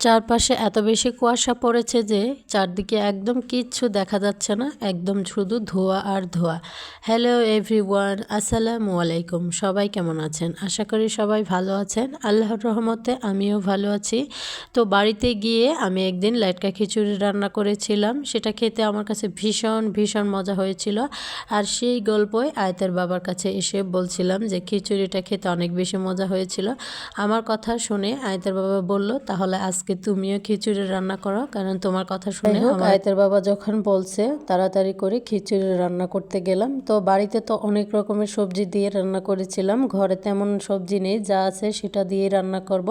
চারপাশে এত বেশি কুয়াশা পড়েছে যে চারদিকে একদম কিচ্ছু দেখা যাচ্ছে না, একদম শুধু ধোঁয়া আর ধোঁয়া। হ্যালো এভরিওয়ান, আসসালামু আলাইকুম। সবাই কেমন আছেন? আশা করি সবাই ভালো আছেন। আল্লাহর রহমতে আমিও ভালো আছি। তো বাড়িতে গিয়ে আমি একদিন লাইটকা খিচুড়ি রান্না করেছিলাম, সেটা খেতে আমার কাছে ভীষণ ভীষণ মজা হয়েছিল। আর সেই গল্পই আয়তের বাবার কাছে এসে বলছিলাম যে খিচুড়িটা খেতে অনেক বেশি মজা হয়েছিল। আমার কথা শুনে আয়তের বাবা বলল, তাহলে আজকে তুমিও খিচুড়ি রান্না করো, কারণ তোমার কথা শুনে আয়তের বাবা যখন বলছে তাড়াতাড়ি করে খিচুড়ি রান্না করতে গেলাম। তো বাড়িতে তো অনেক রকমের সবজি দিয়ে রান্না করেছিলাম, ঘরে তেমন সবজি নেই, যা আছে সেটা দিয়ে রান্না করব।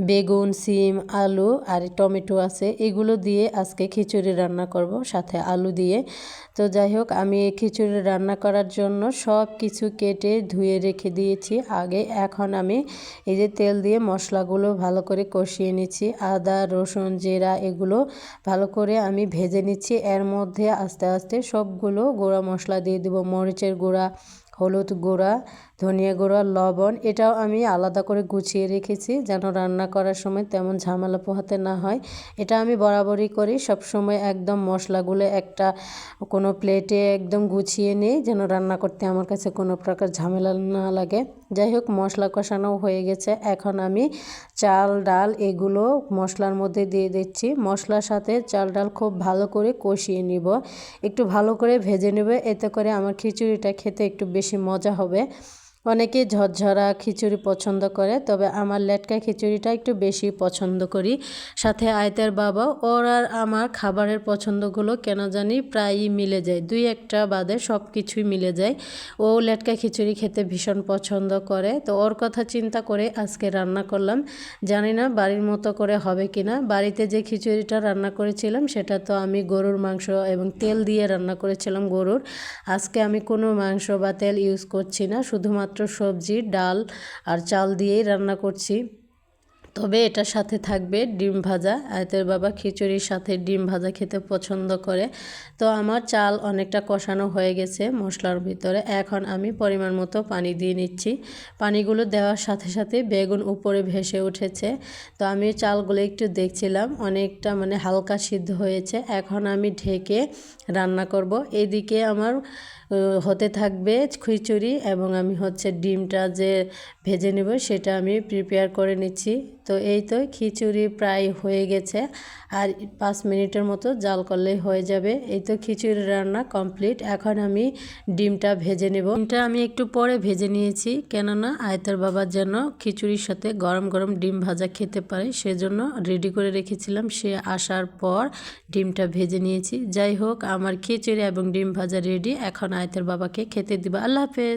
বেগুন, সিম, আলু আর টমেটো আছে, এগুলো দিয়ে আজকে খিচুড়ি রান্না করব, সাথে আলু দিয়ে। তো যাই হোক, আমি এই খিচুড়ি রান্না করার জন্য সব কিছু কেটে ধুয়ে রেখে দিয়েছি আগে। এখন আমি এই যে তেল দিয়ে মশলাগুলো ভালো করে কষিয়ে নিচ্ছি, আদা, রসুন, জিরা এগুলো ভালো করে আমি ভেজে নিচ্ছি। এর মধ্যে আস্তে আস্তে সবগুলো গুঁড়া মশলা দিয়ে দেবো, মরিচের গুঁড়া, হলুদ গুঁড়া, ধনিয়া গুঁড়া, লবণ। এটাও আমি আলাদা করে গুছিয়ে রেখেছি যেন রান্না করার সময় তেমন ঝামেলা পোহাতে না হয়। এটা আমি বরাবরই করি, সবসময় একদম মশলাগুলো একটা কোনো প্লেটে একদম গুছিয়ে নিই যেন রান্না করতে আমার কাছে কোনো প্রকার ঝামেলা না লাগে। যাই হোক, মশলা কষানো হয়ে গেছে, এখন আমি চাল ডাল এগুলো মশলার মধ্যে দিয়ে দিচ্ছি। মশলার সাথে চাল ডাল খুব ভালো করে কষিয়ে নিব, একটু ভালো করে ভেজে নেব, এতে করে আমার খিচুড়িটা খেতে একটু বেশি মজা হবে। অনেকে ঝরঝরা খিচুড়ি পছন্দ করে, তবে আমার লেটকা খিচুড়িটা একটু বেশি পছন্দ করি। সাথে আয়তের বাবা, ওর আর আমার খাবারের পছন্দগুলো কেন জানি প্রায়ই মিলে যায়, দুই একটা বাদে সব কিছুই মিলে যায়। ও লেটকা খিচুড়ি খেতে ভীষণ পছন্দ করে, তো ওর কথা চিন্তা করে আজকে রান্না করলাম। জানি না বাড়ির মতো করে হবে কি না। বাড়িতে যে খিচুড়িটা রান্না করেছিলাম সেটা তো আমি গরুর মাংস এবং তেল দিয়ে রান্না করেছিলাম গরুর। আজকে আমি কোনো মাংস বা তেল ইউজ করছি না, শুধুমাত্র সবজি, ডাল আর চাল দিয়েই রান্না করছি। তবে এটার সাথে থাকবে ডিম ভাজা। আয়তের বাবা খিচুড়ির সাথে ডিম ভাজা খেতে পছন্দ করে। তো আমার চাল অনেকটা কষানো হয়ে গেছে মশলার ভিতরে, এখন আমি পরিমাণ মতো পানি দিয়ে নিচ্ছি। পানিগুলো দেওয়ার সাথে সাথে বেগুন উপরে ভেসে উঠেছে। তো আমি চালগুলো একটু দেখছিলাম, অনেকটা হালকা সিদ্ধ হয়েছে। এখন আমি ঢেকে রান্না করব। এদিকে আমার হতে থাকবে খিচুড়ি, এবং আমি ডিমটা যে ভেজে নেব সেটা আমি প্রিপেয়ার করে নিচ্ছি। তো এই তো খিচুড়ি প্রায় হয়ে গেছে, আর 5 মিনিটের মতো জাল করলেই হয়ে যাবে। এই তো খিচুড়ি রান্না কমপ্লিট। এখন আমি ডিমটা ভেজে নেব। ডিমটা আমি একটু পরে ভেজে নিয়েছি, কেননা আয়তের বাবার যেন খিচুড়ির সাথে গরম গরম ডিম ভাজা খেতে পারে, সেজন্য রেডি করে রেখেছিলাম। সে আসার পর ডিমটা ভেজে নিয়েছি। যাই হোক, আমার খিচুড়ি এবং ডিম ভাজা রেডি, এখন আয়তের বাবাকে খেতে দিবা। আল্লাহ হাফেজ।